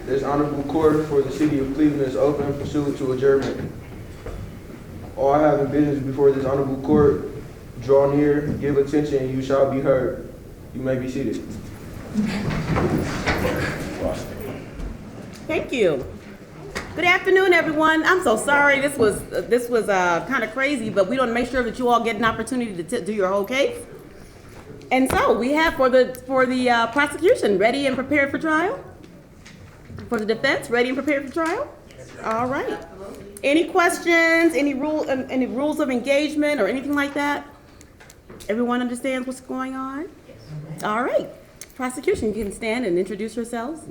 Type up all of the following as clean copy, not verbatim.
This honorable court for the city of Cleveland is open pursuant to adjournment. All having business before this honorable court, draw near, give attention, and you shall be heard. You may be seated. Thank you. Good afternoon, everyone. I'm so sorry. This was kind of crazy, but we want to make sure that you all get an opportunity to do your whole case. And so we have for the prosecution, ready and prepared for trial. For the defense, ready and prepared for trial. All right. Any questions? Any rules of engagement or anything like that? Everyone understands what's going on? All right. Prosecution, you can stand and introduce yourselves.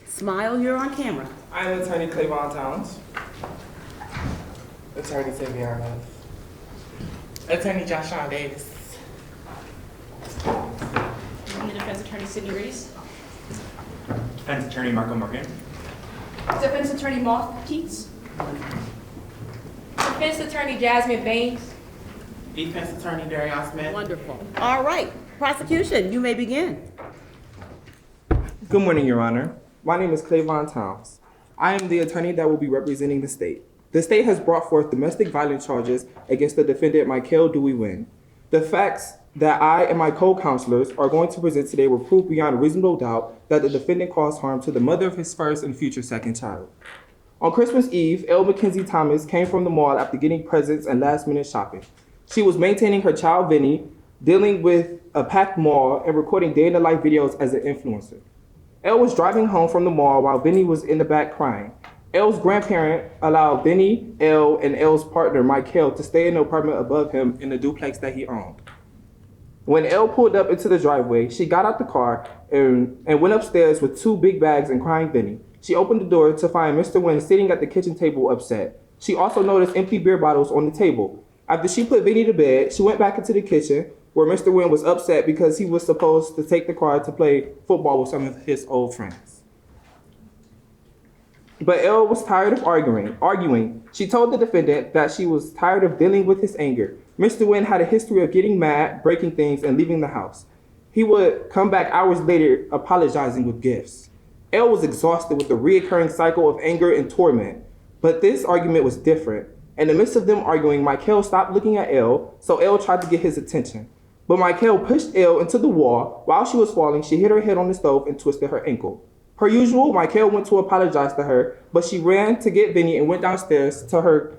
Smile, you're on camera. I'm Attorney Clayvon Towns. Attorney Savion Huff. Attorney Joshua Davis. I'm the defense attorney, Sidney Reese. Defense attorney Marco Morgan. Defense attorney, Moth Keats. Defense attorney, Jasmine Baines. Defense attorney Darius Smith. Wonderful. All right. Prosecution, you may begin. Good morning, Your Honor. My name is Clayvon Towns. I am the attorney that will be representing the state. The state has brought forth domestic violence charges against the defendant, Michael Dewey Wynn. The facts that I and my co-counselors are going to present today will prove beyond reasonable doubt that the defendant caused harm to the mother of his first and future second child. On Christmas Eve, Elle Mackenzie Thomas came from the mall after getting presents and last-minute shopping. She was maintaining her child, Vinny, dealing with a packed mall, and recording day-in-the-life videos as an influencer. Elle was driving home from the mall while Vinny was in the back crying. Elle's grandparent allowed Vinny, Elle, and Elle's partner, Michael, to stay in the apartment above him in the duplex that he owned. When Elle pulled up into the driveway, she got out the car and went upstairs with 2 big bags and crying Vinny. She opened the door to find Mr. Wynn sitting at the kitchen table upset. She also noticed empty beer bottles on the table. After she put Vinny to bed, she went back into the kitchen where Mr. Wynn was upset because he was supposed to take the car to play football with some of his old friends. But Elle was tired of arguing. She told the defendant that she was tired of dealing with his anger. Mr. Wynn had a history of getting mad, breaking things, and leaving the house. He would come back hours later apologizing with gifts. Elle was exhausted with the reoccurring cycle of anger and torment. But this argument was different. In the midst of them arguing, Michael stopped looking at Elle, so Elle tried to get his attention. But Michael pushed Elle into the wall. While she was falling, she hit her head on the stove and twisted her ankle. Per usual, Michael went to apologize to her, but she ran to get Vinny and went downstairs to her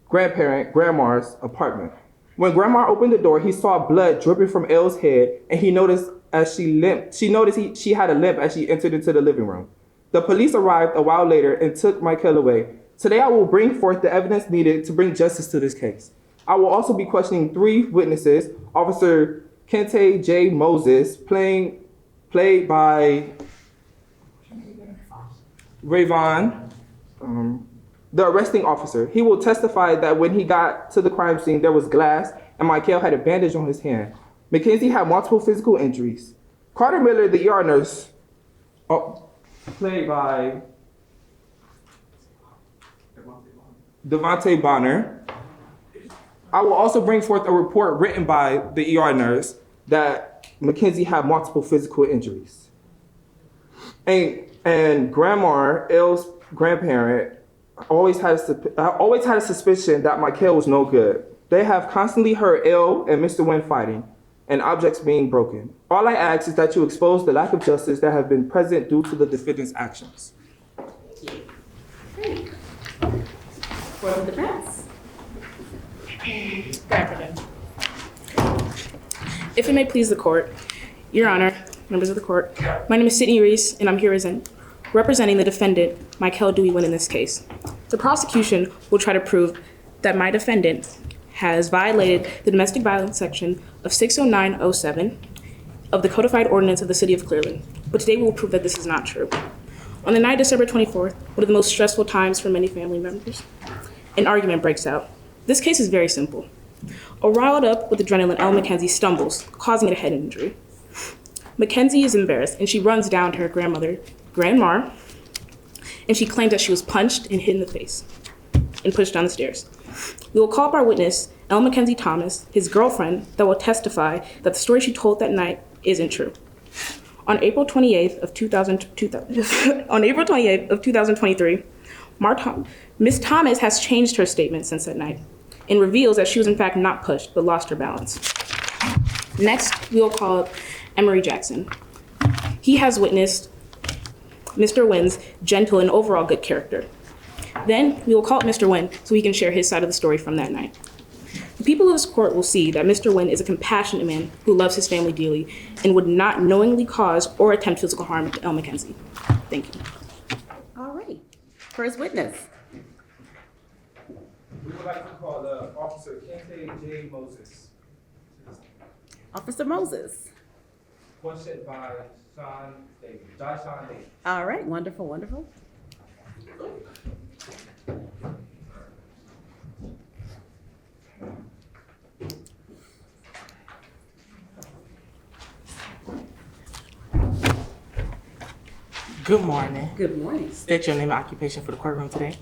grandma's apartment. When Grandma opened the door, he saw blood dripping from Elle's head, and he noticed as she limped. She noticed she had a limp as she entered into the living room. The police arrived a while later and took Michael away. Today, I will bring forth the evidence needed to bring justice to this case. I will also be questioning 3 witnesses: Officer Kente J. Moses, played by Rayvon, the arresting officer. He will testify that when he got to the crime scene, there was glass and Michael had a bandage on his hand. Mackenzie had multiple physical injuries. Carter Miller, the ER nurse, played by Devontae Bonner. I will also bring forth a report written by the ER nurse that Mackenzie had multiple physical injuries. And Grandma, Elle's grandparent, always had a suspicion that Michael was no good. They have constantly heard Elle and Mr. Wynn fighting and objects being broken. All I ask is that you expose the lack of justice that have been present due to the defendant's actions. For the defense. Good afternoon. If it may please the court, Your Honor, members of the court, my name is Sidney Reese, and I'm here representing the defendant, Michael Dewey Wynn, in this case. The prosecution will try to prove that my defendant has violated the domestic violence section of 60907 of the Codified Ordinance of the City of Cleveland. But today we will prove that this is not true. On the night of December 24th, one of the most stressful times for many family members, an argument breaks out. This case is very simple. A riled up with adrenaline, Elle Mackenzie stumbles, causing a head injury. Mackenzie is embarrassed, and she runs down to her grandma, and she claims that she was punched and hit in the face and pushed down the stairs. We will call up our witness, Elle Mackenzie Thomas, his girlfriend, that will testify that the story she told that night isn't true. On April 28th of 2023, Ms. Thomas has changed her statement since that night and reveals that she was in fact not pushed but lost her balance. Next, we will call Emery Jackson. He has witnessed Mr. Wynn's gentle and overall good character. Then we will call up Mr. Wynn so he can share his side of the story from that night. The people of this court will see that Mr. Wynn is a compassionate man who loves his family dearly and would not knowingly cause or attempt physical harm to Elle McKenzie. Thank you. All right. First witness. We would like to call Officer Kente J. Moses. Officer Moses. Questioned by Sean Davis. Sean Davis. All right. Wonderful, wonderful. Good morning. Good morning. State your name and occupation for the courtroom today.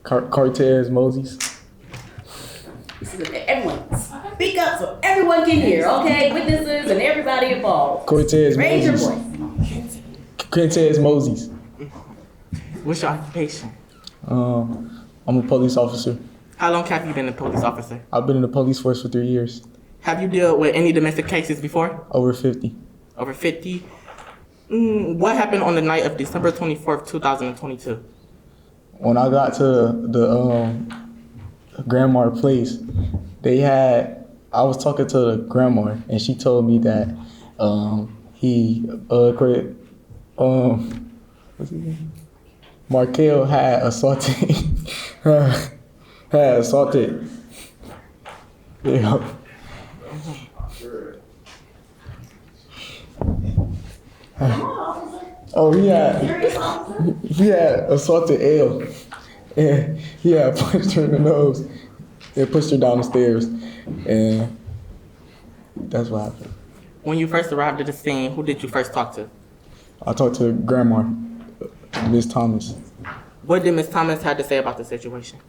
Cortez Moses. This is everyone. Speak up so everyone can hear, okay? Witnesses and everybody involved. Cortez Raise your Moses. voice. Cortez Moses. What's your occupation? I'm a police officer. How long have you been a police officer? I've been in the police force for 3 years. Have you dealt with any domestic cases before? Over 50. Over 50? What happened on the night of December 24th, 2022? When I got to the grandma place, I was talking to the grandma and she told me that what's his name? Markel had assaulted yeah. Oh, he had assaulted Elle, and he had punched her in the nose and pushed her down the stairs, and that's what happened. When you first arrived at the scene, who did you first talk to? I talked to Grandma, Miss Thomas. What did Ms. Thomas have to say about the situation?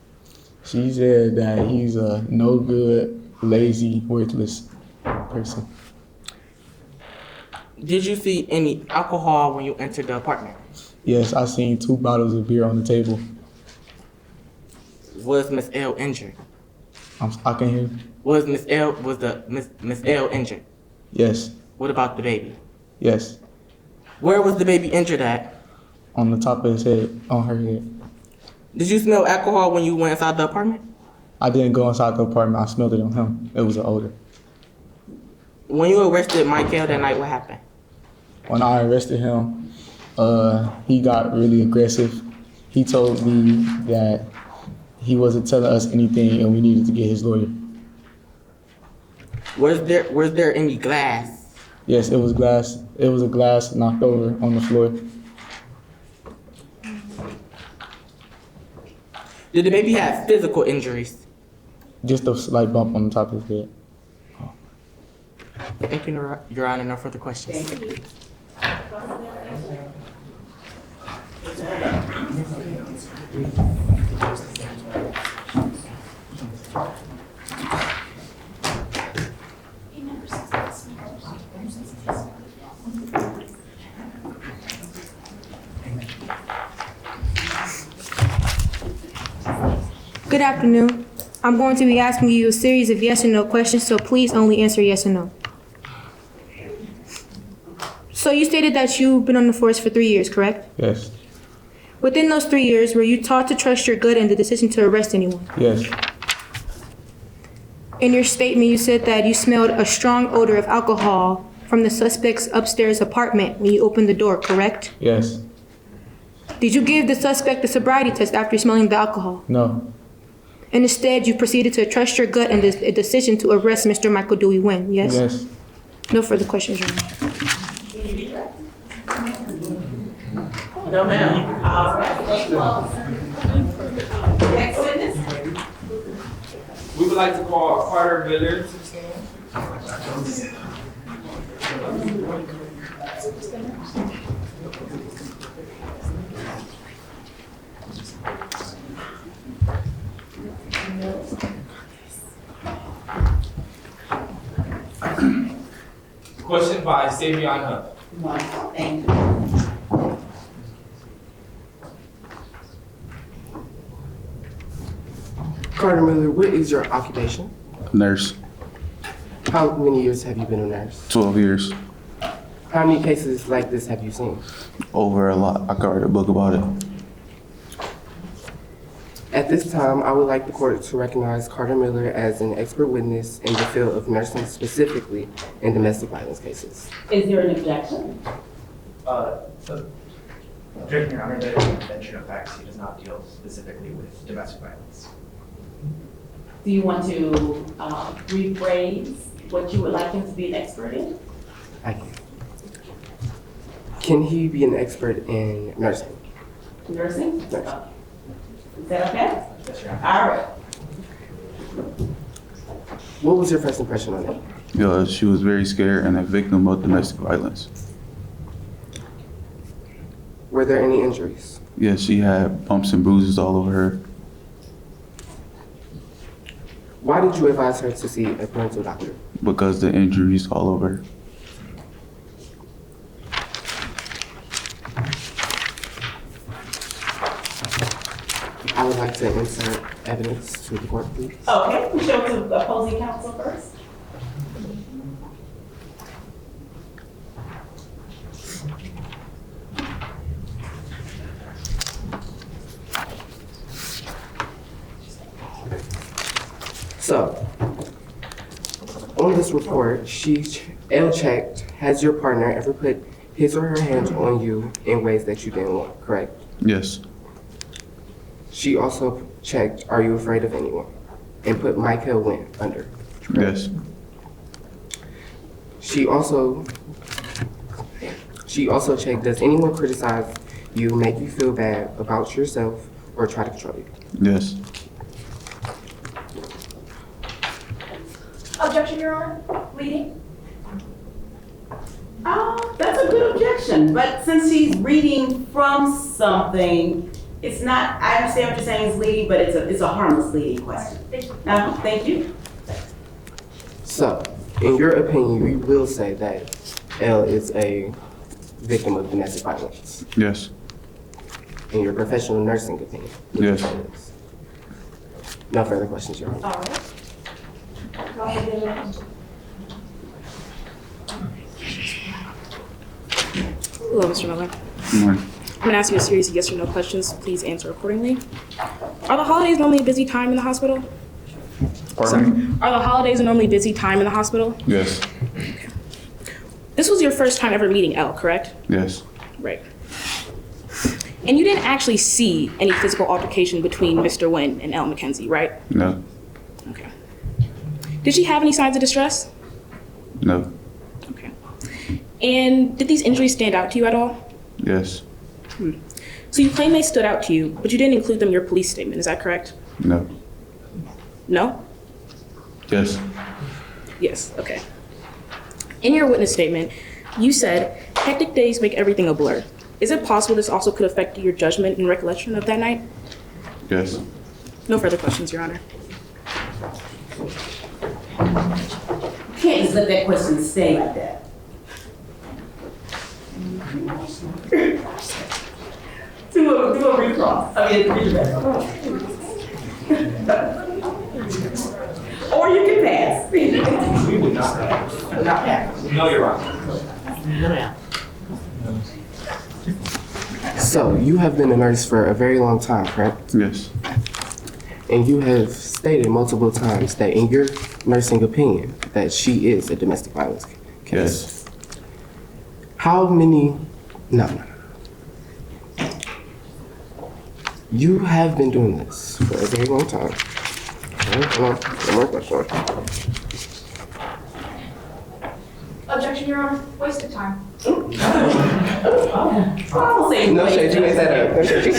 She said that he's a no good, lazy, worthless person. Did you see any alcohol when you entered the apartment? Yes, I seen 2 bottles of beer on the table. Was Miss L injured? I can hear. Was Miss L injured? Yes, What about the baby? yes, Where was the baby injured at? on the top of his head, on her head. Did you smell alcohol when you went inside the apartment? I didn't go inside the apartment. I smelled it on him. It was an odor. When you arrested Michael that night, what happened? When I arrested him, he got really aggressive. He told me that he wasn't telling us anything and we needed to get his lawyer. Was there any glass? Yes, it was glass. It was a glass knocked over on the floor. Did the baby have physical injuries? Just a slight bump on the top of his head. Thank you, Your Honor. No further questions. Good afternoon. I'm going to be asking you a series of yes and no questions, so please only answer yes or no. So you stated that you've been on the force for 3 years, correct? Yes, Within those 3 years, were you taught to trust your gut in the decision to arrest anyone? yes, In your statement, you said that you smelled a strong odor of alcohol from the suspect's upstairs apartment when you opened the door, correct? yes, Did you give the suspect a sobriety test after smelling the alcohol? no, And instead, you proceeded to trust your gut in the decision to arrest Mr. Michael Dewey Wynn, yes? yes. No further questions, Your Honor. No, ma'am. Next witness. We would like to call Carter Villard. Question 5, Savion Hunt. Thank you. Carter Miller, what is your occupation? Nurse, How many years have you been a nurse? 12 years. How many cases like this have you seen? Over a lot. I could write a book about it. At this time, I would like the court to recognize Carter Miller as an expert witness in the field of nursing, specifically in domestic violence cases. Is there an objection? Objection, Your Honor, that is an invention of facts. He does not deal specifically with domestic violence. Do you want to rephrase what you would like him to be an expert in? I can he be an expert in nursing? Nursing? Nursing. Is that okay? Yes, Your Honor. All right. What was your first impression on it? She was very scared and a victim of domestic violence. Were there any injuries? Yes, she had bumps and bruises all over her Why did you advise her to see a parental doctor? because the injuries all over her. I would like to insert evidence to the court, please. Okay, we show it to the opposing counsel first. So, on this report, L checked, has your partner ever put his or her hands on you in ways that you didn't want, correct? Yes, She also checked, are you afraid of anyone? And put Michael Wynn under. yes, She also checked, does anyone criticize you, make you feel bad about yourself, or try to control you? yes, Objection, Your Honor. Leading. That's a good objection, but since he's reading from something, it's not, I understand what you're saying is leading, but it's a harmless leading question. Thank you. Thank you. So, in your opinion, you will say that L is a victim of domestic violence. yes, In your professional nursing opinion? Yes. No further questions, Your Honor. All right. Go ahead, Your Honor. Hello, Mr. Miller. Good morning. I'm gonna ask you a series of yes or no questions. Please answer accordingly. Are the holidays normally a busy time in the hospital? Pardon me? Are the holidays a normally busy time in the hospital? Yes, This was your first time ever meeting L, correct? yes, Right. And you didn't actually see any physical altercation between Mr. Nguyen and L. McKenzie, right? no, Okay. Did she have any signs of distress? no, Okay. And did these injuries stand out to you at all? yes, So you claim they stood out to you, but you didn't include them in your police statement, is that correct? no, No? yes, Yes, okay. In your witness statement, you said, hectic days make everything a blur. Is it possible this also could affect your judgment and recollection of that night? yes, No further questions, Your Honor. You can't just let that question stay like that. Do a recross. I mean, redirect. Or you can pass. We would not pass. Not pass. No, Your Honor. So, you have been a nurse for a very long time, correct? yes, And you have stated multiple times that in your nursing opinion, that she is a domestic violence case. yes, How many, no. You have been doing this for a very long time. One more question. Objection, Your Honor. Waste of time. I'll say No wait. shade, you made that up. No shade.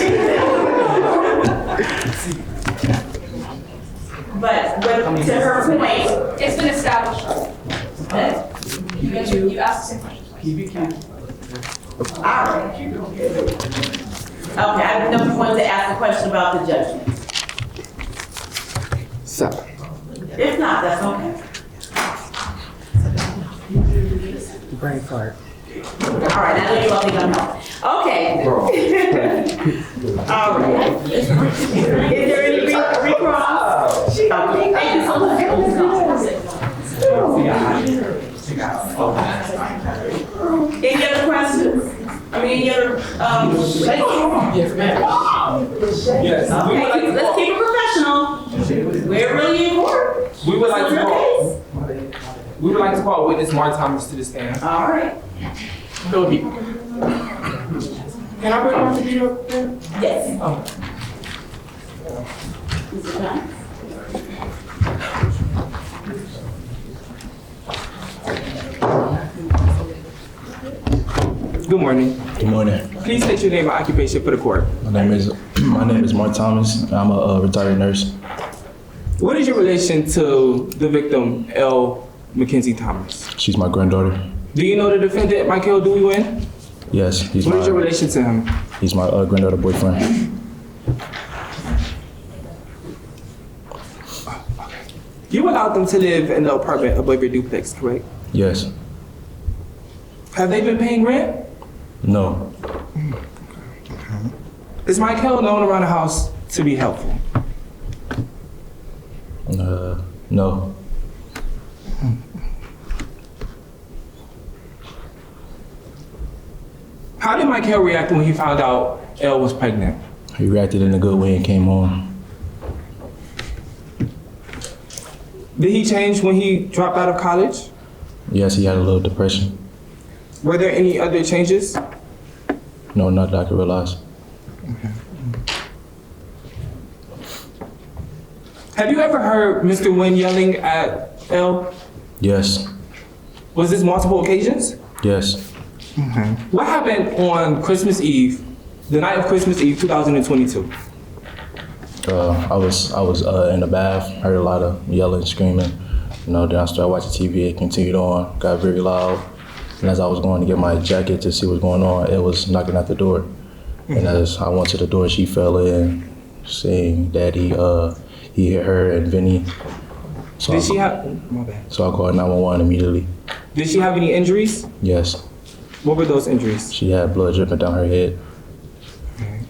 But to her point, It's been established. that You asked the same question. all right. Okay, I didn't know if you wanted to ask a question about the judgment. So, If not, that's okay. Brain fart. All right, I know you all think I'm wrong. Okay. All right. Is there any recross? Okay, thank you so much. Any other questions? I mean, any other, Yes, ma'am. Yes. let's keep it professional. We're really in court. We would like to Your call. case. We would like to call witness Mark Thomas to the stand. All right. He'll be. Can I bring on the video? Yes. Oh. Mr. John? Good morning. Good morning. Please state your name and occupation for the court. My name is Mark Thomas. I'm a retired nurse. What is your relation to the victim, L. Mackenzie Thomas? She's my granddaughter. Do you know the defendant, Michael Dewey Wynn? Yes, he's What is your relation to him? He's my granddaughter boyfriend. You allowed them to live in the apartment above your duplex, correct? Yes. Have they been paying rent? No. Is Michael known around the house to be helpful? No. How did Michael react when he found out Elle was pregnant? He reacted in a good way and came home. Did he change when he dropped out of college? Yes, he had a little depression. Were there any other changes? No, not that I could realize. Have you ever heard Mr. Wynn yelling at Elle? Yes. Was this multiple occasions? Yes. What happened on Christmas Eve, the night of Christmas Eve 2022? I was in the bath, heard a lot of yelling, screaming. Then I started watching TV. It continued on, got very loud. And as I was going to get my jacket to see what's going on, it was knocking at the door. And as I went to the door, she fell in, saying that he hit her and Vinny. So Did she have? My bad. So I called 911 immediately. Did she have any injuries? Yes. What were those injuries? She had blood dripping down her head.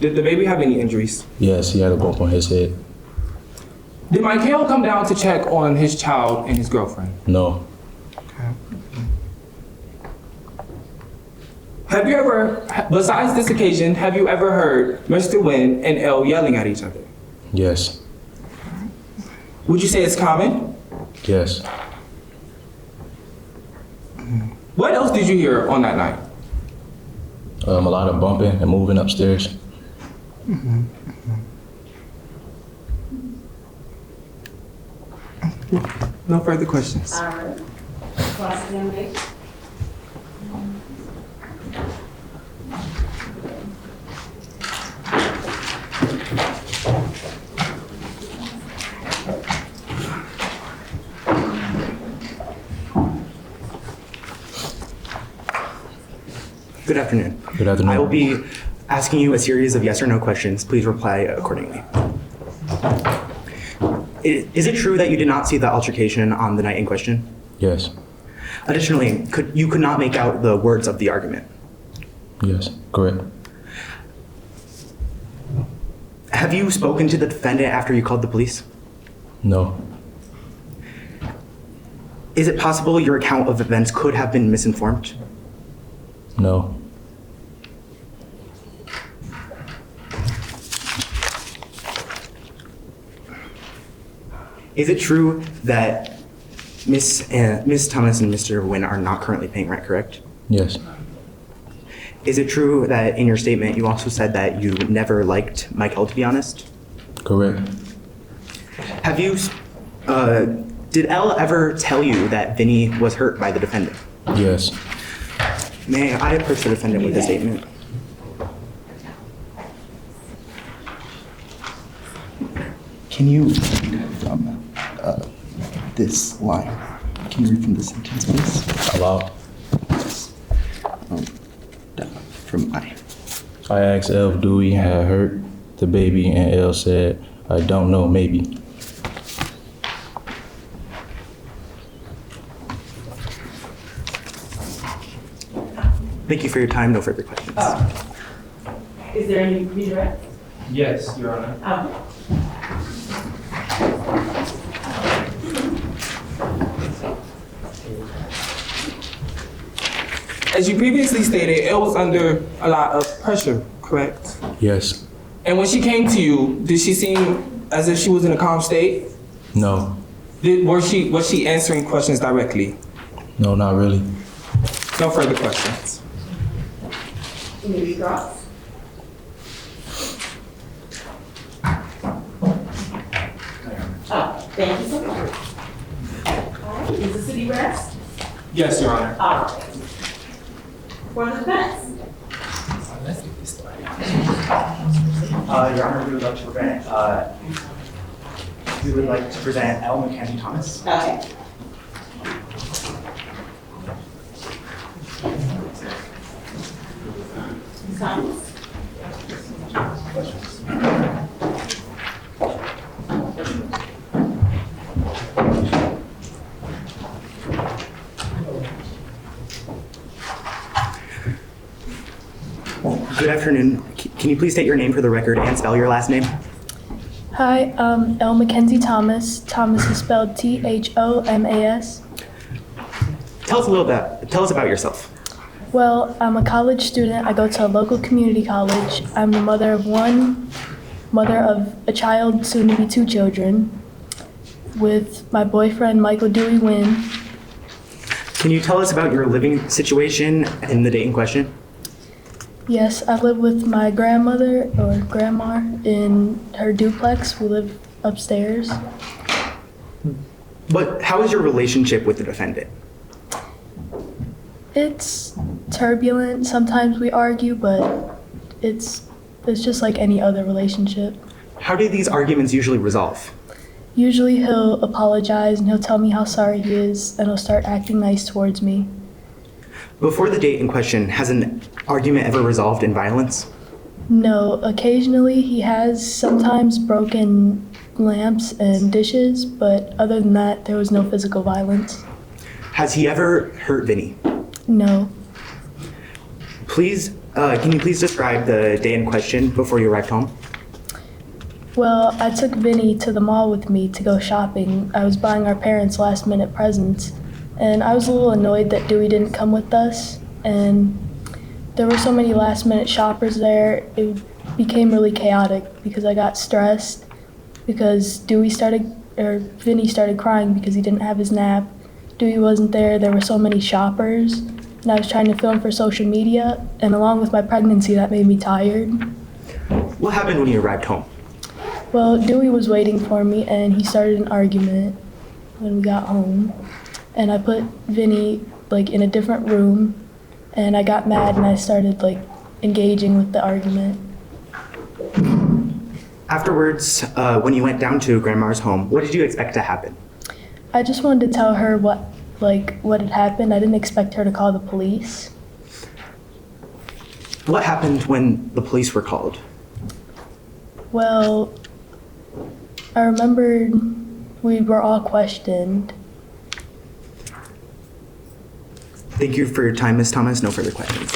Did the baby have any injuries? Yes, he had a bump on his head. Did Michael come down to check on his child and his girlfriend? No. Have you ever, besides this occasion, have you ever heard Mr. Wynn and Elle yelling at each other? Yes. Would you say it's common? Yes. What else did you hear on that night? A lot of bumping and moving upstairs. No further questions. All right. Cross-examination. Good afternoon. Good afternoon. I will be asking you a series of yes or no questions. Please reply accordingly. Is it true that you did not see the altercation on the night in question? Yes. Additionally, you could not make out the words of the argument? Yes, correct. Have you spoken to the defendant after you called the police? No. Is it possible your account of events could have been misinformed? No. Is it true that Miss Thomas and Mr. Wynn are not currently paying rent, correct? Yes. Is it true that in your statement you also said that you never liked Michael, to be honest? Correct. Have you, did Elle ever tell you that Vinny was hurt by the defendant? Yes. May I approach the defendant with a statement? Can you read from this line? Can you read from the sentence, please? Aloud. From I. I asked Elle if Dewey had hurt the baby, and Elle said, I don't know, maybe. Thank you for your time. No further questions. Is there any redirect? Yes, Your Honor. As you previously stated, Elle was under a lot of pressure, correct? Yes. And when she came to you, did she seem as if she was in a calm state? No. Was she answering questions directly? No, not really. No further questions. Any thoughts? Thank you so much. All right, is the city rest? Yes, Your Honor. All right. For the defense. Your Honor, we would like to present Elle Mackenzie Thomas. Okay. Thomas. Good afternoon. Can you please state your name for the record and spell your last name? Hi, Elle Mackenzie Thomas. Thomas is spelled Thomas. Tell us about yourself. Well, I'm a college student. I go to a local community college. I'm the mother of a child, soon to be 2 children, with my boyfriend, Michael Dewey Wynn. Can you tell us about your living situation in the date in question? Yes, I live with my grandmother or grandma in her duplex. We live upstairs. But how is your relationship with the defendant? It's turbulent. Sometimes we argue, but it's just like any other relationship. How do these arguments usually resolve? Usually he'll apologize and he'll tell me how sorry he is and he'll start acting nice towards me. Before the date in question, has an argument ever resolved in violence? No, occasionally he has sometimes broken lamps and dishes, but other than that, there was no physical violence. Has he ever hurt Vinny? No. Can you please describe the day in question before you arrived home? Well, I took Vinny to the mall with me to go shopping. I was buying our parents last minute presents, and I was a little annoyed that Dewey didn't come with us, and there were so many last minute shoppers there. It became really chaotic because I got stressed because Vinny started crying because he didn't have his nap. Dewey wasn't there. There were so many shoppers, and I was trying to film for social media, and along with my pregnancy, that made me tired. What happened when you arrived home? Well, Dewey was waiting for me, and he started an argument when we got home, and I put Vinny in a different room, and I got mad, and I started engaging with the argument. Afterwards, when you went down to Grandma's home, what did you expect to happen? I just wanted to tell her what had happened. I didn't expect her to call the police. What happened when the police were called? Well, I remembered we were all questioned. Thank you for your time, Ms. Thomas. No further questions.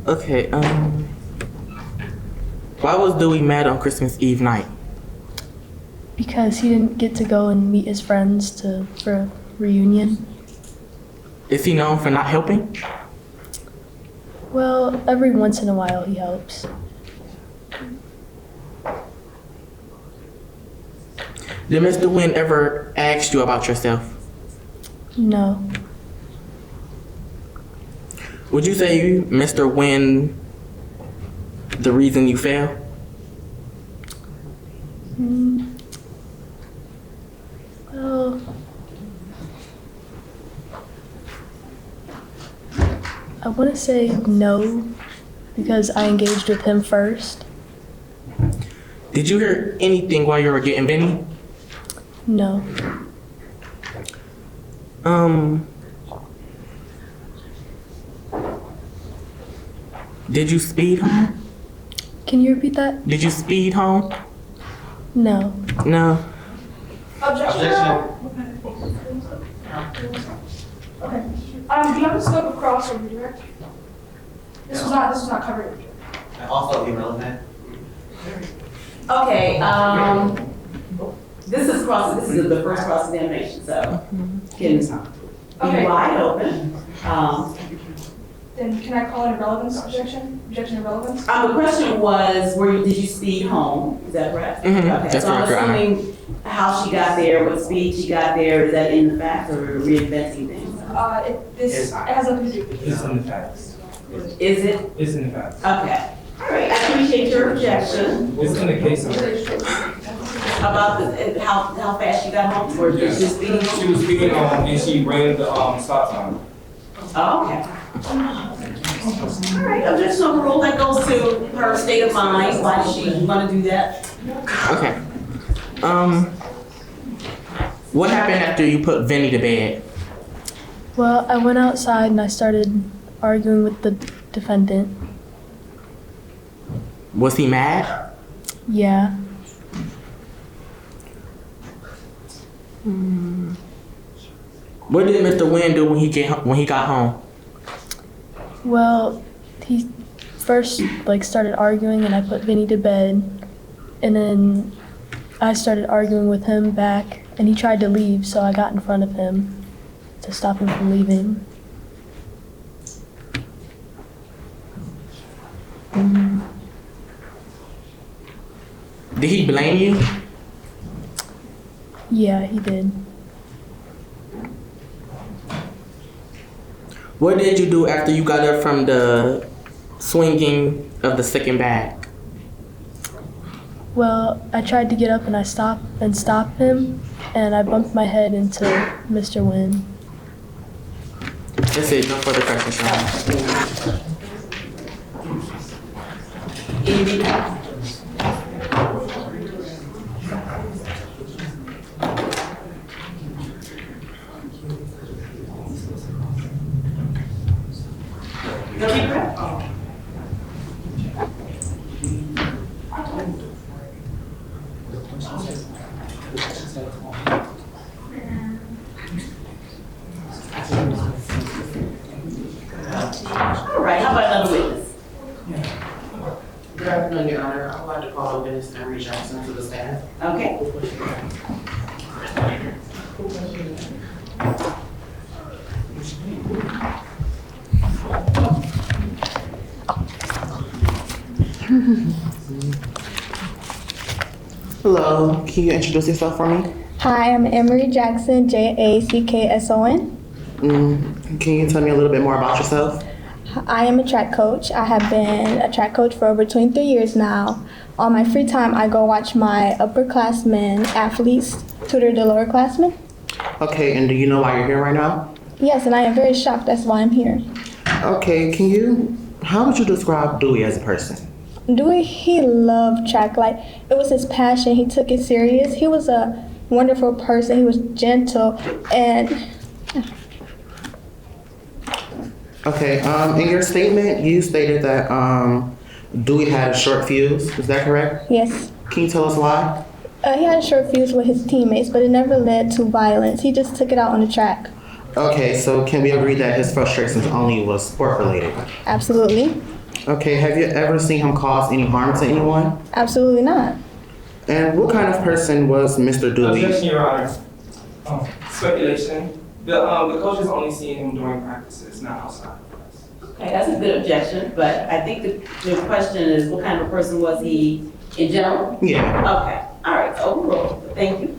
Okay, why was Dewey mad on Christmas Eve night? Because he didn't get to go and meet his friends for a reunion. Is he known for not helping? Well, every once in a while he helps. Did Mr. Wynn ever ask you about yourself? No. Would you say Mr. Wynn the reason you failed? Well, I want to say no, because I engaged with him first. Did you hear anything while you were getting Vinny? No. Did you speed home? Can you repeat that? Did you speed home? No. No. Objection, Your Honor. Okay. Do you have a scope of cross or redirect? This was not covered. Also irrelevant. Okay, this is the first cross-examination, so can be Okay. wide open. Then can I call it a relevance objection? Objection to relevance? The question was, did you speed home? Is that correct? Mhm, Okay, that's so I'm correct, Your Honor. assuming how she got there, what speed she got there, is that in the facts or reinventing things? It has nothing to do with It's in the facts. Is it? It's in the facts. Okay. All right, I appreciate your objection. It's in the case of. About how fast she got home, or Yes. just speeding? She was speeding and she ran the stop sign. Oh, okay. All right, objection overruled. That goes to her state of mind, why she want to do that. Okay. What happened after you put Vinny to bed? Well, I went outside and I started arguing with the defendant. Was he mad? Yeah. What did Mr. Wynn do when he got home? Well, he first started arguing and I put Vinny to bed, and then I started arguing with him back and he tried to leave, so I got in front of him to stop him from leaving. Did he blame you? Yeah, he did. What did you do after you got up from the swinging of the second bag? Well, I tried to get up and I stop him, and I bumped my head into Mr. Wynn. That's it. No further questions, Your Honor. All right, how about another witness? Good afternoon, Your Honor. I would like to call witness Emery Jackson to the stand. Okay. Hello. Can you introduce yourself for me? Hi, I'm Emery Jackson, Jackson. Can you tell me a little bit more about yourself? I am a track coach. I have been a track coach for over 23 years now. On my free time, I go watch my upperclassmen athletes tutor the lowerclassmen. Okay, and do you know why you're here right now? Yes, and I am very shocked. That's why I'm here. Okay, how would you describe Dewey as a person? Dewey, he loved track. It was his passion. He took it serious. He was a wonderful person. He was gentle and... Okay, in your statement, you stated that Dewey had a short fuse. Is that correct? Yes. Can you tell us why? He had a short fuse with his teammates, but it never led to violence. He just took it out on the track. Okay, so can we agree that his frustrations only was sport-related? Absolutely. Okay, have you ever seen him cause any harm to anyone? Absolutely not. And what kind of person was Mr. Dewey? Objection, Your Honor. Speculation. The coach is only seeing him during practices, not outside. Okay, that's a good objection, but I think the question is, what kind of person was he in general? Yeah. Okay, all right, overruled. Thank you.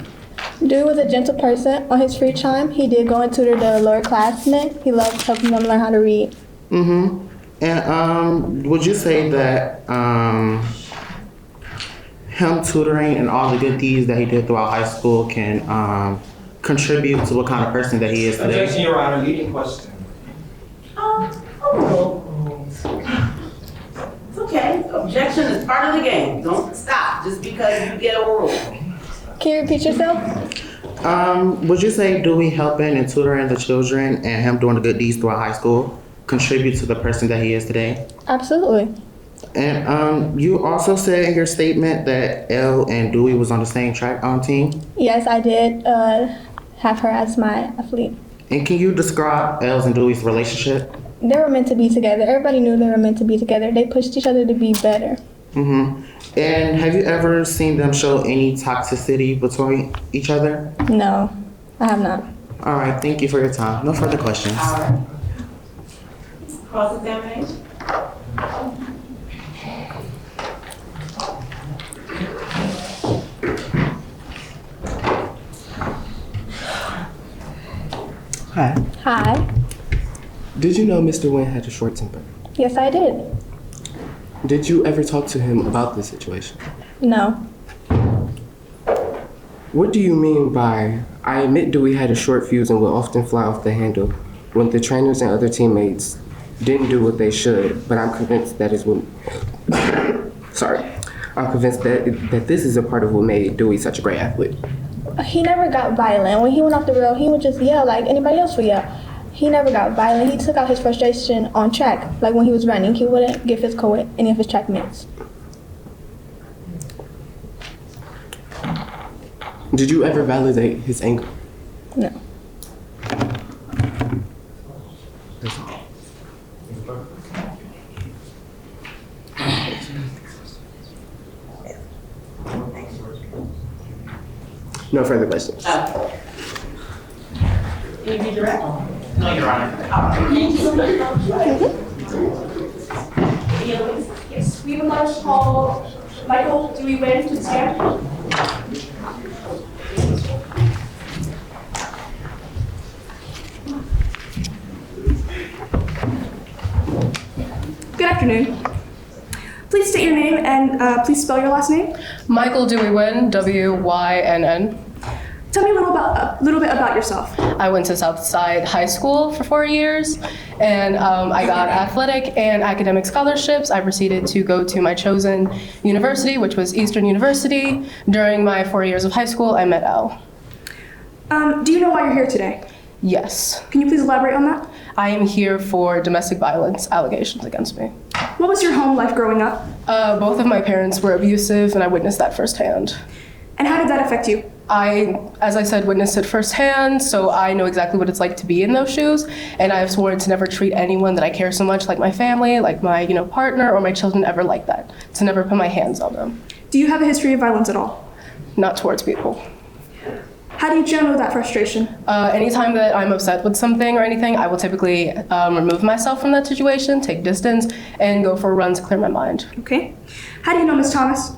Dewey was a gentle person. On his free time, he did go and tutor the lowerclassmen. He loved helping them learn how to read. Mm-hmm. And would you say that him tutoring and all the good deeds that he did throughout high school can contribute to what kind of person that he is today? Objection, Your Honor. Leading question. Overruled. part of the game. Don't stop just because you get overruled. Can you repeat yourself? Would you say Dewey helping and tutoring the children and him doing the good deeds throughout high school contribute to the person that he is today? Absolutely. And you also said in your statement that Elle and Dewey was on the same track team. Yes, I did have her as my athlete. And can you describe Elle's and Dewey's relationship? They were meant to be together. Everybody knew they were meant to be together. They pushed each other to be better. Mm-hmm. And have you ever seen them show any toxicity between each other? No, I have not. All right, thank you for your time. No further questions. All right. Cross-examination? Hi. Hi. Did you know Mr. Nguyen had a short temper? Yes, I did. Did you ever talk to him about the situation? No. What do you mean by, I admit Dewey had a short fuse and would often fly off the handle when the trainers and other teammates didn't do what they should, but I'm convinced that is what, I'm convinced that this is a part of what made Dewey such a great athlete. He never got violent. When he went off the rail, he would just yell like anybody else would yell. He never got violent. He took out his frustration on track. Like when he was running, he wouldn't get physical with any of his track mates. Did you ever validate his anger? No. That's all. No further questions. Can you redirect? No, Your Honor. Yes, we would like to call Michael Dewey Nguyen to the stand. Good afternoon. Please state your name and please spell your last name. Michael Dewey Nguyen, W-Y-N-N. Tell me a little bit about yourself. I went to Southside High School for 4 years, and I got athletic and academic scholarships. I proceeded to go to my chosen university, which was Eastern University. During my 4 years of high school, I met Elle. Do you know why you're here today? Yes. Can you please elaborate on that? I am here for domestic violence allegations against me. What was your home life growing up? Both of my parents were abusive, and I witnessed that firsthand. And how did that affect you? I, as I said, witnessed it firsthand, so I know exactly what it's like to be in those shoes, and I have sworn to never treat anyone that I care so much, like my family, like my partner, or my children, ever like that. To never put my hands on them. Do you have a history of violence at all? Not towards people. How do you channel that frustration? Anytime that I'm upset with something or anything, I will typically remove myself from that situation, take distance, and go for a run to clear my mind. Okay. How do you know Ms. Thomas?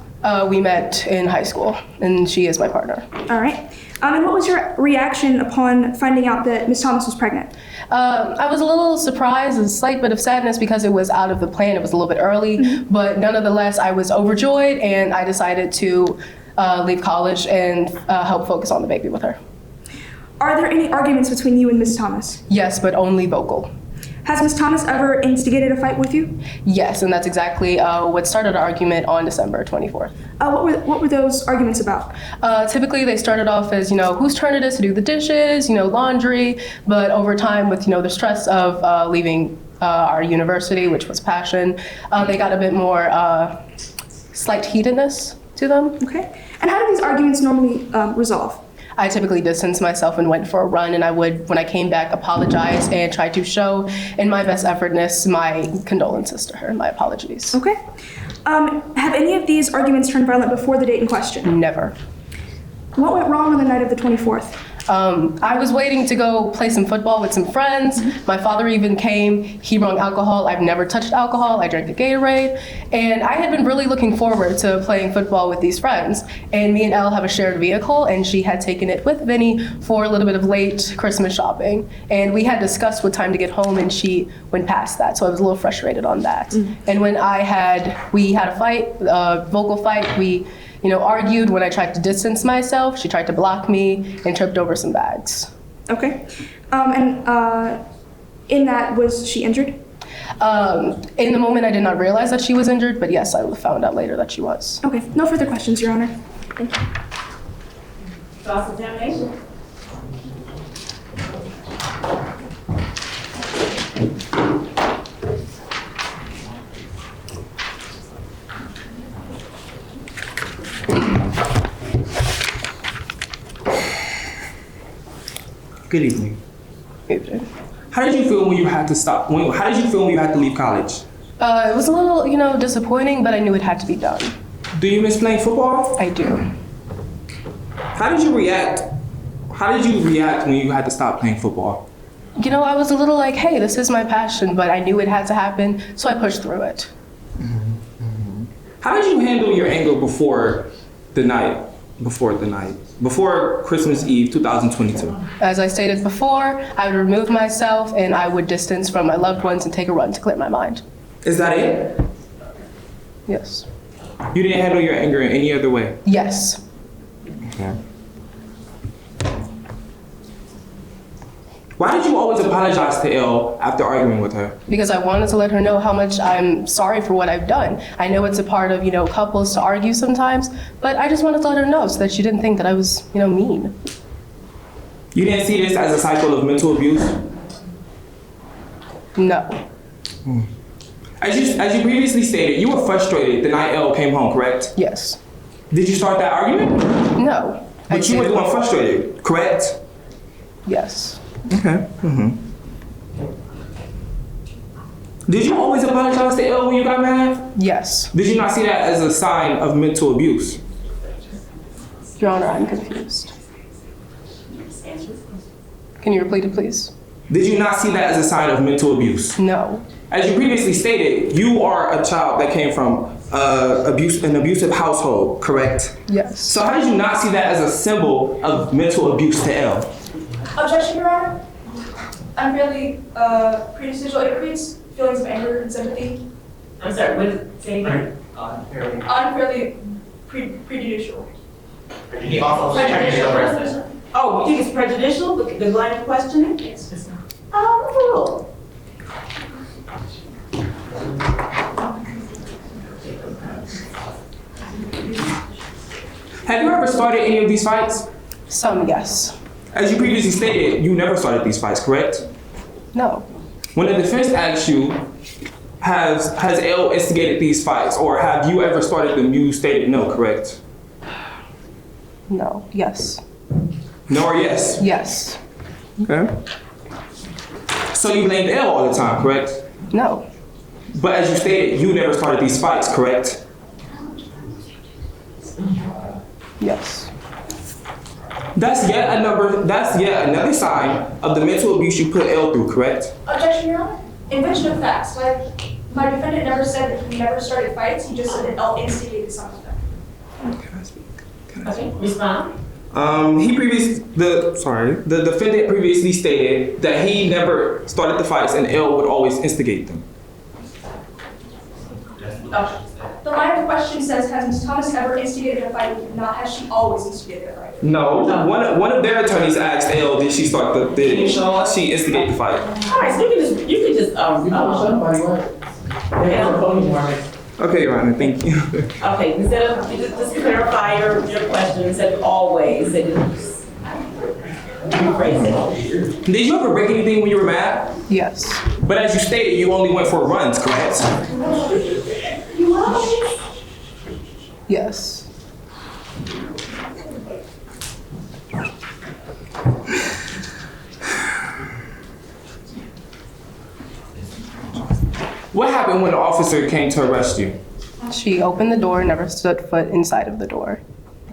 We met in high school, and she is my partner. All right. And what was your reaction upon finding out that Ms. Thomas was pregnant? I was a little surprised, a slight bit of sadness because it was out of the plan. It was a little bit early, but nonetheless, I was overjoyed, and I decided to leave college and help focus on the baby with her. Are there any arguments between you and Ms. Thomas? Yes, but only vocal. Has Ms. Thomas ever instigated a fight with you? Yes, and that's exactly what started our argument on December 24th. What were those arguments about? Typically, they started off as, whose turn it is to do the dishes, laundry, but over time with, the stress of leaving our university, which was passion, they got a bit more slight heatedness to them. Okay. And how do these arguments normally resolve? I typically distanced myself and went for a run, and I would, when I came back, apologize and try to show in my best effortness my condolences to her, my apologies. Okay. Have any of these arguments turned violent before the date in question? Never. What went wrong on the night of the 24th? I was waiting to go play some football with some friends. My father even came. He brought alcohol. I've never touched alcohol. I drank a Gatorade. And I had been really looking forward to playing football with these friends. And me and Elle have a shared vehicle, and she had taken it with Vinny for a little bit of late Christmas shopping. And we had discussed what time to get home, and she went past that. So I was a little frustrated on that. And when we had a fight, a vocal fight, we argued. When I tried to distance myself, she tried to block me and tripped over some bags. Okay. In that, was she injured? In the moment, I did not realize that she was injured, but yes, I found out later that she was. Okay, no further questions, Your Honor. Thank you. Cross-examination. Good evening. How did you feel when you had to stop? How did you feel when you had to leave college? It was a little, disappointing, but I knew it had to be done. Do you miss playing football? I do. How did you react? How did you react when you had to stop playing football? I was a little like, hey, this is my passion, but I knew it had to happen, so I pushed through it. How did you handle your anger before Christmas Eve 2022? As I stated before, I would remove myself and I would distance from my loved ones and take a run to clear my mind. Is that it? Yes. You didn't handle your anger in any other way? Yes. Okay. Why did you always apologize to Elle after arguing with her? Because I wanted to let her know how much I'm sorry for what I've done. I know it's a part of, couples to argue sometimes, but I just wanted to let her know so that she didn't think that I was, mean. You didn't see this as a cycle of mental abuse? No. As you previously stated, you were frustrated the night Elle came home, correct? Yes. Did you start that argument? No. But you were the one frustrated, correct? Yes. Okay. Did you always apologize to Elle when you got mad? Yes. Did you not see that as a sign of mental abuse? Your Honor, I'm confused. Can you repeat it, please? Did you not see that as a sign of mental abuse? No. As you previously stated, you are a child that came from an abusive household, correct? Yes. So how did you not see that as a symbol of mental abuse to Elle? Objection, Your Honor. Unfairly prejudicial. It creates feelings of anger and sympathy. I'm sorry, what is it? Say again. Unfairly prejudicial. Prejudicial. Oh, you think it's prejudicial, the line of questioning? Yes. Oh, Have you ever started any of these fights? Some, yes. As you previously stated, you never started these fights, correct? No. When the defense asks you, has Elle instigated these fights, or have you ever started them, you stated no, correct? No. Yes. No or yes? Yes. Okay. So you blamed Elle all the time, correct? No. But as you stated, you never started these fights, correct? Yes. That's yet another sign of the mental abuse you put Elle through, correct? Objection, Your Honor. Invention of facts. My defendant never said that he never started fights. He just said that Elle instigated some of them. Okay, respond. The defendant previously stated that he never started the fights and Elle would always instigate them. The line of question says, has Ms. Thomas ever instigated a fight with you? Not has she always instigated a fight? No, one of their attorneys asked Elle, did she instigate the fight? All right, so you can just Okay, Your Honor, thank you. Okay, instead of, just clarify your question, instead of always, and just rephrase it. Did you ever break anything when you were mad? Yes. But as you stated, you only went for runs, correct? Yes. What happened when the officer came to arrest you? She opened the door, never stood foot inside of the door.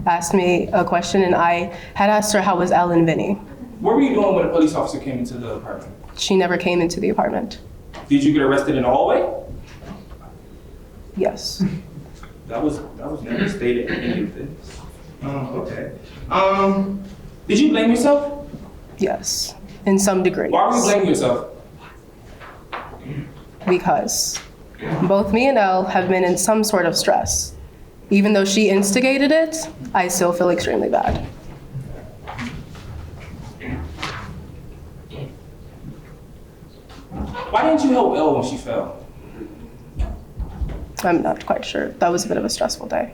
Asked me a question, and I had asked her how was Elle and Vinny. What were you doing when a police officer came into the apartment? She never came into the apartment. Did you get arrested in the hallway? Yes. That was never stated in any of this. Okay. Did you blame yourself? Yes, in some degree. Why were you blaming yourself? Because both me and Elle have been in some sort of stress. Even though she instigated it, I still feel extremely bad. Why Why didn't you help Elle when she fell? I'm not quite sure. That was a bit of a stressful day.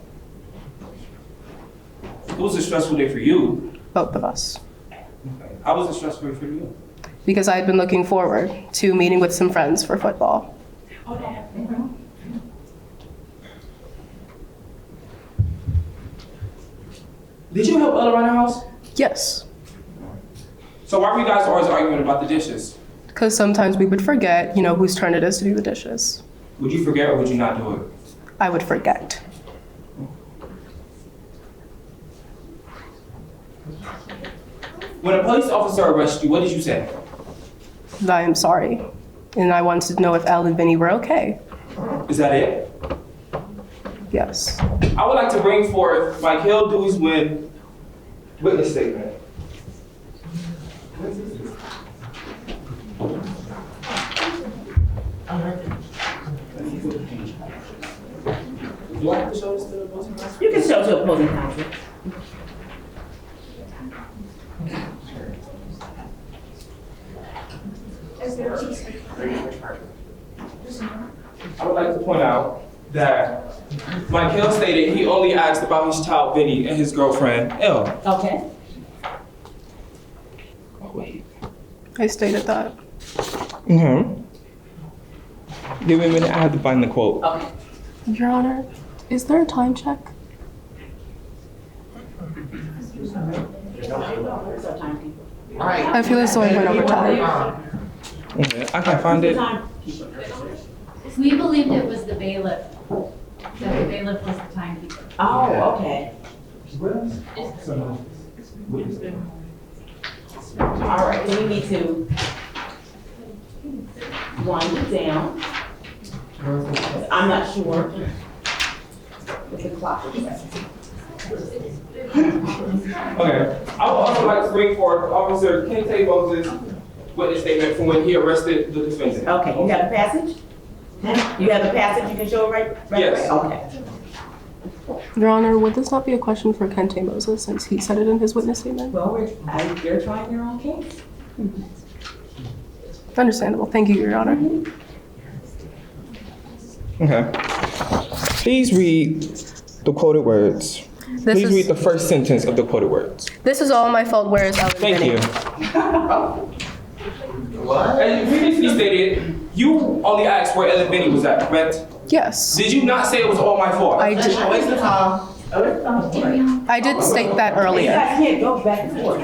It was a stressful day for you. Both of us. How was it stressful for you? Because I had been looking forward to meeting with some friends for football. Did you help Elle around the house? Yes. So why were you guys always arguing about the dishes? Because sometimes we would forget, whose turn it is to do the dishes. Would you forget or would you not do it? I would forget. When a police officer arrests you, what did you say? I am sorry. And I wanted to know if Elle and Vinny were okay. Is that it? Yes. I would like to bring forth Michael Dewey's witness statement. Do I have to show this to the opposing counsel? You can show to opposing counsel. I would like to point out that Michael stated he only asked about his child Vinny and his girlfriend Elle. Okay. Oh wait. I stated that. Mm-hmm. Give me a minute, I have to find the quote. Okay. Your Honor, is there a time check? I feel as though I went over time. Okay, I can find it. We believed it was the bailiff, that the bailiff was the timekeeper. Oh, okay. All right, then we need to wind it down. I'm not sure if the clock is set. Okay, I would also like to bring forth Officer Kente Moses' witness statement from when he arrested the defendant. Okay, you have a passage? You have a passage you can show right Yes. away? Okay. Your Honor, would this not be a question for Kente Moses since he said it in his witness statement? Well, they're trying their own case. Understandable. Thank you, Your Honor. Okay. Please read the quoted words. Please read the first sentence of the quoted words. This is all my fault, whereas Elle and Thank Vinny. you. What? As you previously stated, you only asked where Elle and Vinny was at, correct? Yes. Did you not say it was all my fault? I did. Waste of time. I did state that You earlier. guys can't go back and forth.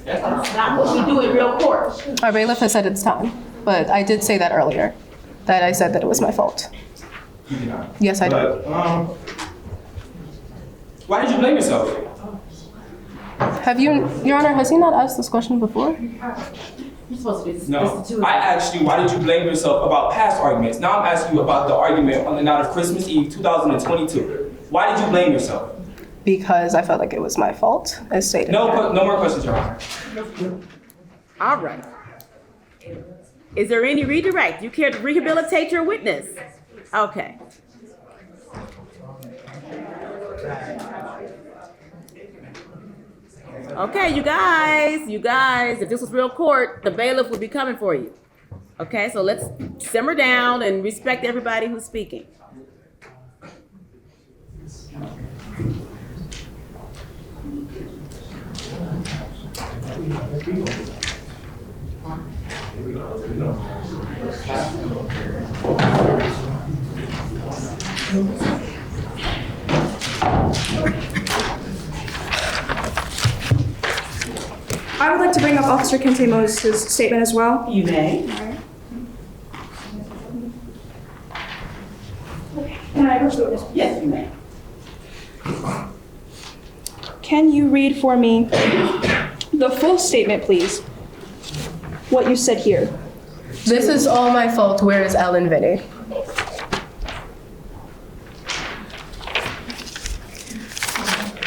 That's not what we do in real court. Our bailiff has said it's time, but I did say that earlier, that I said that it was my fault. You did not. Yes, I did. But, why did you blame yourself? Have you, Your Honor, has he not asked this question before? You're supposed to be No. I asked you, why did you blame yourself about past arguments? Now I'm asking you about the argument on the night of Christmas Eve 2022. Why did you blame yourself? Because I felt like it was my fault, as stated. No more questions, Your Honor. All right. Is there any redirect? You care to rehabilitate your witness? Okay. Okay, you guys, if this was real court, the bailiff would be coming for you. Okay, so let's simmer down and respect everybody who's speaking. I would like to bring up Officer Kente Moses' statement as well. You may. Can I approach the witness? Yes, you may. Can you read for me the full statement, please? What you said here. This is all my fault, whereas Elle and Vinny.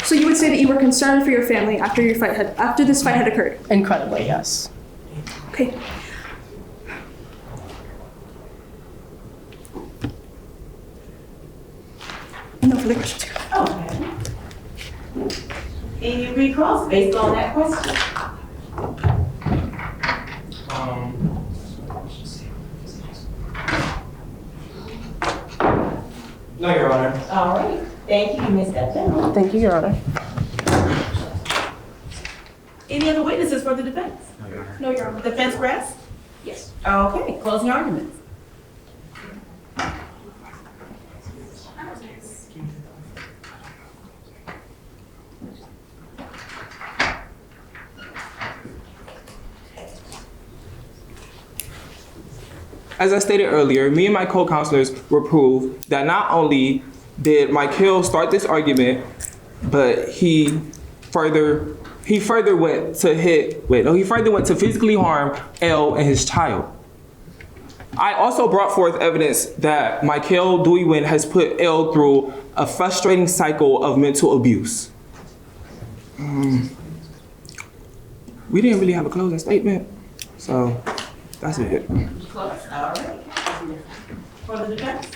So you would say that you were concerned for your family after this fight had occurred? Incredibly, yes. Okay. No further questions. Okay. Any recalls based on that question? No, Your Honor. All right. Thank you. You missed that down. Thank you, Your Honor. Any other witnesses for the defense? No, Your Honor. Defense press? Yes. Okay, closing arguments. As I stated earlier, me and my co-counselors were proved that not only did Michael start this argument, but he further went to physically harm L and his child. I also brought forth evidence that Michael Dewey Wynn has put L through a frustrating cycle of mental abuse. We didn't really have a closing statement, so that's it. Close. All right. For the defense?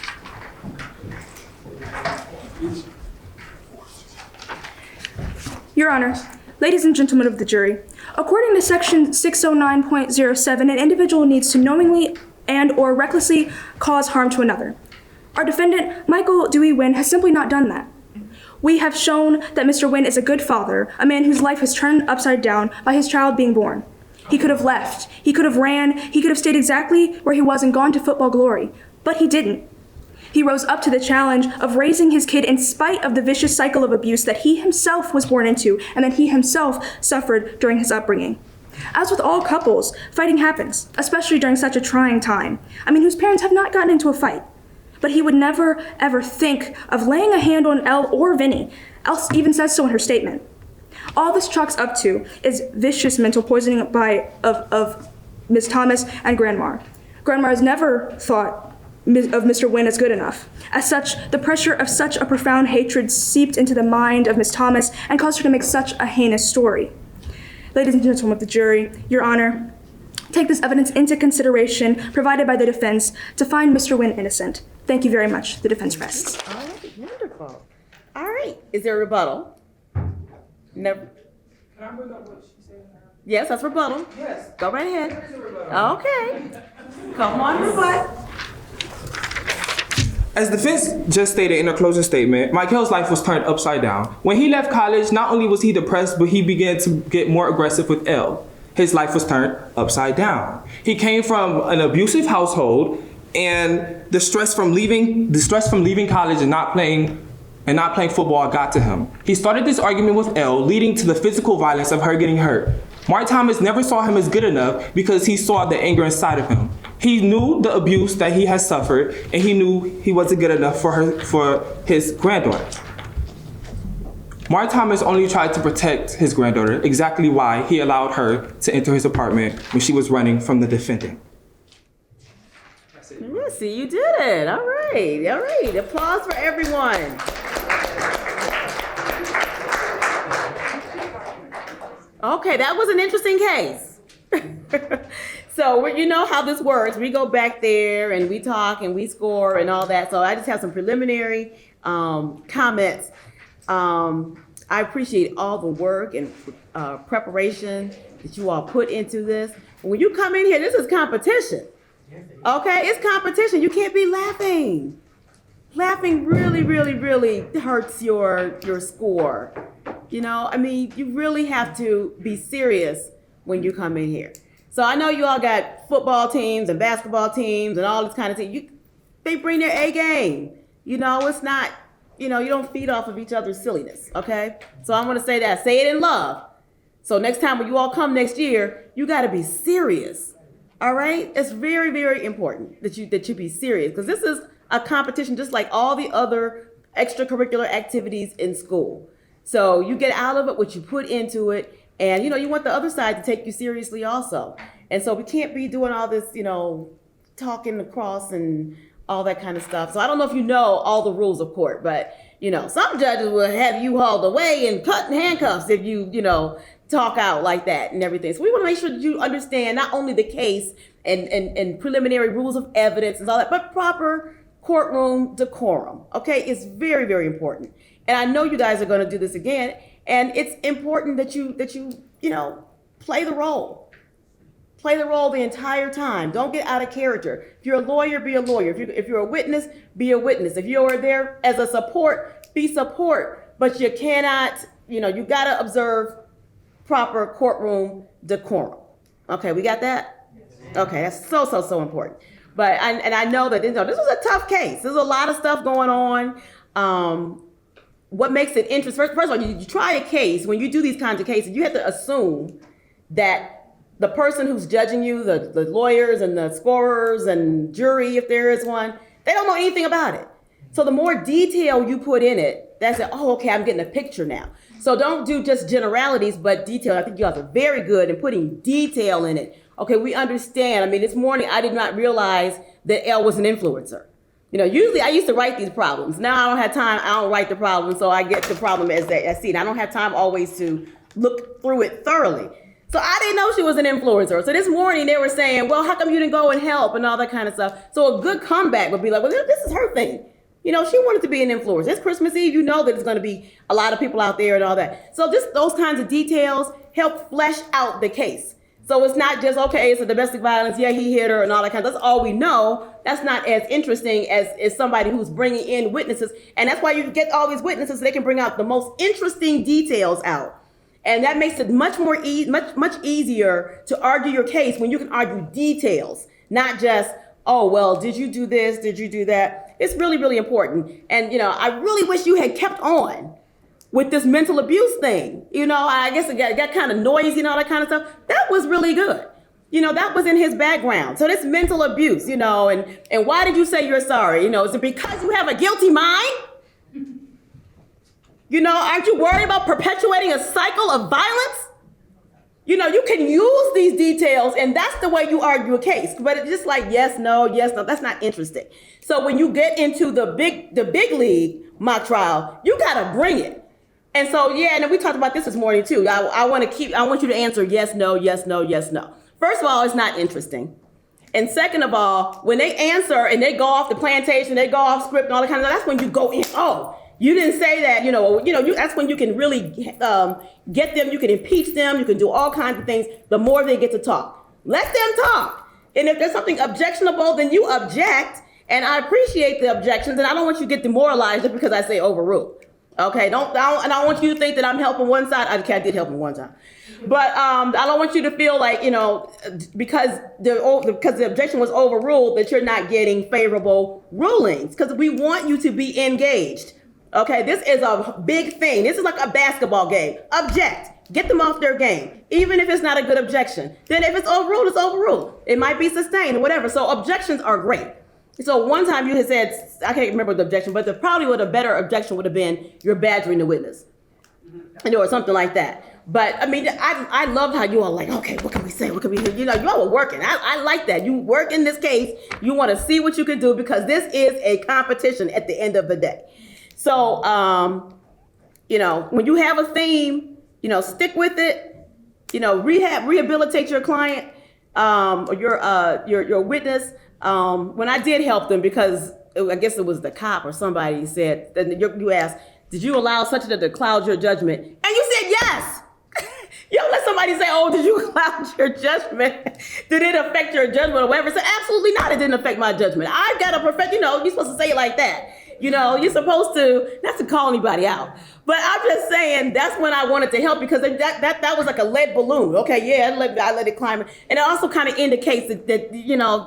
Your Honor, ladies and gentlemen of the jury, according to Section 609.07, an individual needs to knowingly and or recklessly cause harm to another. Our defendant, Michael Dewey Wynn, has simply not done that. We have shown that Mr. Wynn is a good father, a man whose life has turned upside down by his child being born. He could have left, he could have ran, he could have stayed exactly where he was and gone to football glory, but he didn't. He rose up to the challenge of raising his kid in spite of the vicious cycle of abuse that he himself was born into and that he himself suffered during his upbringing. As with all couples, fighting happens, especially during such a trying time. Whose parents have not gotten into a fight. But he would never, ever think of laying a hand on Elle or Vinny. Elle even says so in her statement. All this chalks up to is vicious mental poisoning of Ms. Thomas and Grandma. Grandma has never thought of Mr. Wynn as good enough. As such, the pressure of such a profound hatred seeped into the mind of Ms. Thomas and caused her to make such a heinous story. Ladies and gentlemen of the jury, Your Honor, take this evidence into consideration provided by the defense to find Mr. Wynn innocent. Thank you very much. The defense rests. All right, wonderful. All right, is there a rebuttal? Never. Can I bring up what she said? Yes, that's rebuttal. Yes. Go right ahead. Okay. Come on, rebut. As the defense just stated in their closing statement, Michael's life was turned upside down. When he left college, not only was he depressed, but he began to get more aggressive with Elle. His life was turned upside down. He came from an abusive household, and the stress from leaving college and not playing football got to him. He started this argument with Elle, leading to the physical violence of her getting hurt. Mark Thomas never saw him as good enough because he saw the anger inside of him. He knew the abuse that he has suffered, and he knew he wasn't good enough for his granddaughter. Mark Thomas only tried to protect his granddaughter, exactly why he allowed her to enter his apartment when she was running from the defendant. Yeah, see, you did it. All right, all right. Applause for everyone. Okay, that was an interesting case. So you know how this works. We go back there and we talk and we score and all that. So I just have some preliminary comments. I appreciate all the work and preparation that you all put into this. When you come in here, this is competition. Okay, it's competition. You can't be laughing. Laughing really, really, really hurts your score. You know, you really have to be serious when you come in here. So I know you all got football teams and basketball teams and all this kind of thing. They bring their A game. You know, it's not, you don't feed off of each other's silliness, okay? So I'm gonna say that, say it in love. So next time when you all come next year, you gotta be serious, all right? It's very, very important that you be serious, because this is a competition just like all the other extracurricular activities in school. So you get out of it what you put into it, and you want the other side to take you seriously also. And so we can't be doing all this, talking across and all that kind of stuff. So I don't know if you know all the rules of court, but some judges will have you hauled away and cut in handcuffs if you talk out like that and everything. So we want to make sure that you understand not only the case and preliminary rules of evidence and all that, but proper courtroom decorum. Okay, it's very, very important. And I know you guys are going to do this again, and it's important that you play the role. Play the role the entire time. Don't get out of character. If you're a lawyer, be a lawyer. If you're a witness, be a witness. If you're there as a support, be support. But you cannot, you gotta observe proper courtroom decorum. Okay, we got that? Okay, that's so important. But I know that this was a tough case. There's a lot of stuff going on. What makes it interesting? First of all, you try a case. When you do these kinds of cases, you have to assume that the person who's judging you, the lawyers and the scorers and jury, if there is one, they don't know anything about it. So the more detail you put in it, that's it. Oh, okay, I'm getting a picture now. So don't do just generalities, but detail. I think you guys are very good in putting detail in it. Okay, we understand. I mean, this morning I did not realize that Elle was an influencer. Usually I used to write these problems. Now I don't have time. I don't write the problem, so I get the problem as I see it. I don't have time always to look through it thoroughly. So I didn't know she was an influencer. So this morning they were saying, well, how come you didn't go and help and all that kind of stuff? So a good comeback would be like, well, this is her thing. She wanted to be an influencer. It's Christmas Eve. You know that there's going to be a lot of people out there and all that. So just those kinds of details help flesh out the case. So it's not just, okay, it's a domestic violence. Yeah, he hit her and all that kind of stuff. That's all we know. That's not as interesting as somebody who's bringing in witnesses. And that's why you get all these witnesses so they can bring out the most interesting details out. And that makes it much easier to argue your case when you can argue details, not just, oh, well, did you do this? Did you do that? It's really, really important. And, I really wish you had kept on with this mental abuse thing. I guess it got kind of noisy and all that kind of stuff. That was really good. That was in his background. So this mental abuse, and why did you say you're sorry? Is it because you have a guilty mind? Aren't you worried about perpetuating a cycle of violence? You can use these details and that's the way you argue a case. But it's just like, yes, no, that's not interesting. So when you get into the big league mock trial, you gotta bring it. And so, and then we talked about this morning too. I want you to answer yes, no, yes, no, yes, no. First of all, it's not interesting. And second of all, when they answer and they go off the plantation, they go off script and all that kind of stuff, that's when you go in, oh, you didn't say that, that's when you can really get them, you can impeach them, you can do all kinds of things, the more they get to talk. Let them talk. And if there's something objectionable, then you object, and I appreciate the objections, and I don't want you to get demoralized just because I say overruled. Okay, and I don't want you to think that I'm helping one side. I did help him one time. But I don't want you to feel like, because the objection was overruled, that you're not getting favorable rulings, because we want you to be engaged. Okay, this is a big thing. This is like a basketball game. Object. Get them off their game. Even if it's not a good objection. Then if it's overruled, it's overruled. It might be sustained or whatever. So objections are great. So one time you had said, I can't remember the objection, but probably a better objection would have been, you're badgering the witness. Or something like that. But I mean, I loved how you all like, okay, what can we say? What can we do? You all were working. I like that. You work in this case. You want to see what you can do because this is a competition at the end of the day. So, when you have a theme, stick with it, rehabilitate your client, or your witness. When I did help them, because I guess it was the cop or somebody said, you asked, did you allow such to cloud your judgment? And you said yes. You don't let somebody say, oh, did you cloud your judgment? Did it affect your judgment or whatever? So absolutely not. It didn't affect my judgment. I've got to perfect, you're supposed to say it like that. You're supposed to, not to call anybody out, but I'm just saying that's when I wanted to help, because that was like a lead balloon. Okay, yeah, I let it climb. And it also kind of indicates that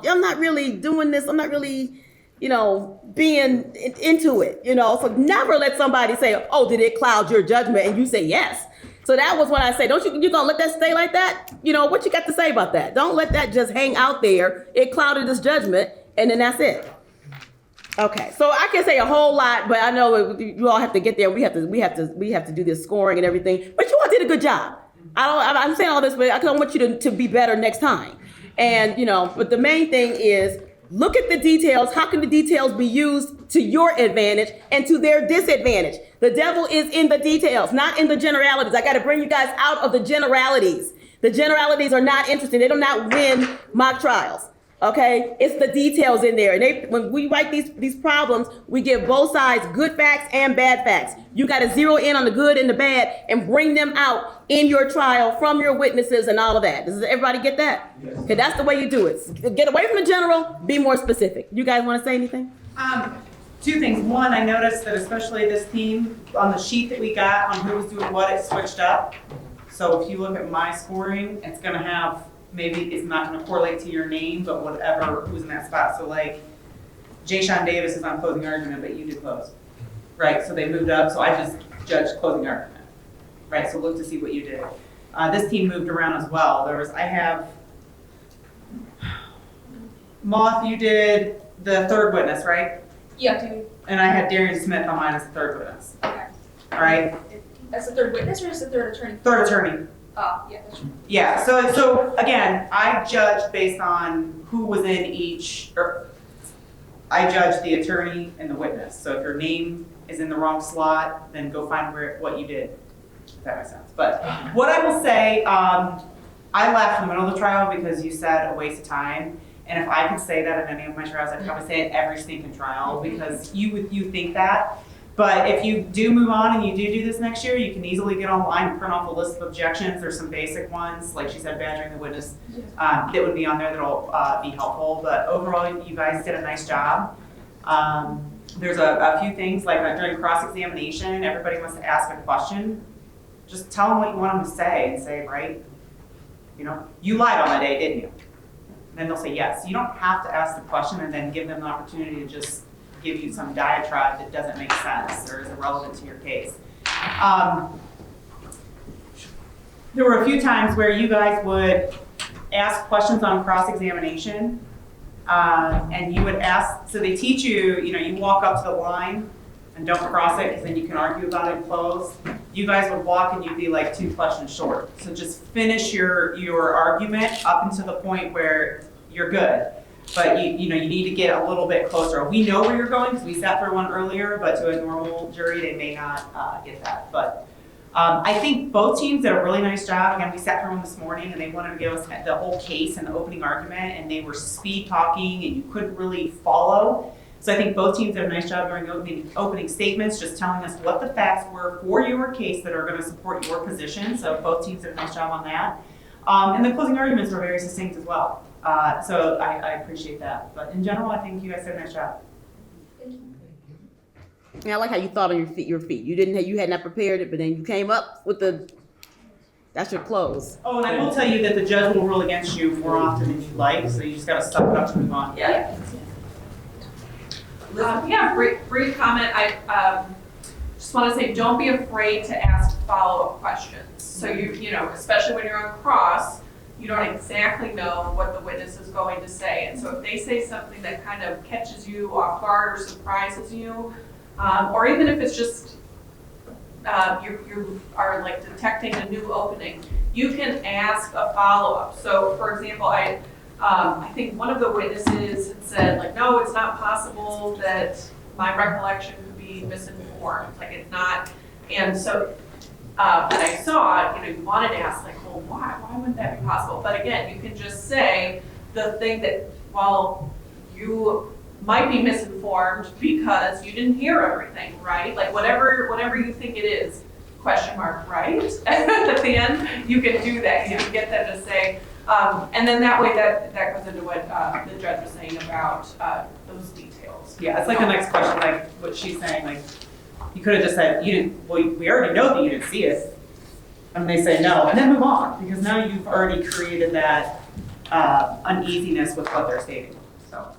I'm not really doing this. I'm not really, being into it, So never let somebody say, oh, did it cloud your judgment? And you say yes. So that was when I say, you gonna let that stay like that? What you got to say about that? Don't let that just hang out there. It clouded his judgment, and then that's it. Okay, so I can say a whole lot, but I know you all have to get there. We have to do this scoring and everything. But you all did a good job. I'm saying all this, but I don't want you to be better next time. And but the main thing is look at the details. How can the details be used to your advantage and to their disadvantage? The devil is in the details, not in the generalities. I got to bring you guys out of the generalities. The generalities are not interesting. They do not win mock trials. Okay, it's the details in there. And when we write these problems, we give both sides good facts and bad facts. You got to zero in on the good and the bad and bring them out in your trial from your witnesses and all of that. Does everybody get that? Yes. Okay, that's the way you do it. Get away from the general, be more specific. You guys want to say anything? Two things. One, I noticed that especially this team, on the sheet that we got on who was doing what, it switched up. So if you look at my scoring, it's going to have, maybe it's not going to correlate to your name, but whatever, who's in that spot. So like, Jay-Sean Davis is on closing argument, but you did close. Right, so they moved up, so I just judged closing argument. Right, so look to see what you did. This team moved around as well. I have, Moth, you did the third witness, right? Yeah, dude. And I had Darian Smith on mine as the third witness. Okay. All right? As the third witness or as the third attorney? Third attorney. Yeah, that's true. Yeah, so again, I judged based on who was in each, or I judged the attorney and the witness. So if your name is in the wrong slot, then go find what you did, if that makes sense. But what I will say, I laughed in the middle of the trial because you said a waste of time. And if I could say that in any of my trials, I'd probably say it every stinking trial because you think that. But if you do move on and you do this next year, you can easily get online and print off a list of objections. There's some basic ones, like she said, badgering the witness, that would be on there that'll be helpful. But overall, you guys did a nice job. There's a few things, like during cross-examination, everybody wants to ask a question. Just tell them what you want them to say and say, right, you know, you lied on that day, didn't you? And then they'll say yes. You don't have to ask the question and then give them the opportunity to just give you some diatribe that doesn't make sense or is irrelevant to your case. There were a few times where you guys would ask questions on cross-examination, and you would ask, so they teach you, you walk up to the line and don't cross it because then you can argue about it and close. You guys would walk and you'd be like 2 questions short. So just finish your argument up until the point where you're good. But you need to get a little bit closer. We know where you're going because we sat through one earlier, but to a normal jury, they may not get that. But I think both teams did a really nice job. Again, we sat through one this morning and they wanted to give us the whole case and the opening argument, and they were speed talking and you couldn't really follow. So I think both teams did a nice job during the opening statements, just telling us what the facts were for your case that are going to support your position. So both teams did a nice job on that. And the closing arguments were very succinct as well. So I appreciate that. But in general, I think you guys did a nice job. Yeah, I like how you thought on your feet. You had not prepared it, but then you came up with that's your close. Oh, and I will tell you that the judge will rule against you more often than you like, so you just got to suck it up and move on. Yeah. Brief comment. I just want to say, don't be afraid to ask follow-up questions. So especially when you're on cross, you don't exactly know what the witness is going to say. And so if they say something that kind of catches you off guard or surprises you, or even if it's just you are like detecting a new opening, you can ask a follow-up. So for example, I think one of the witnesses had said, like, no, it's not possible that my recollection could be misinformed. Like, it's not. And so when I saw it, you wanted to ask, like, well, why wouldn't that be possible? But again, you can just say the thing that, well, you might be misinformed because you didn't hear everything, right? Like, whatever you think it is, question mark, right? At the end, you can do that. You can get them to say, and then that way that goes into what the judge was saying about those details. Yeah, it's like the next question, like what she's saying, like, you could have just said, we already know that you didn't see it. And they say no, and then move on, because now you've already created that uneasiness with what they're stating. So.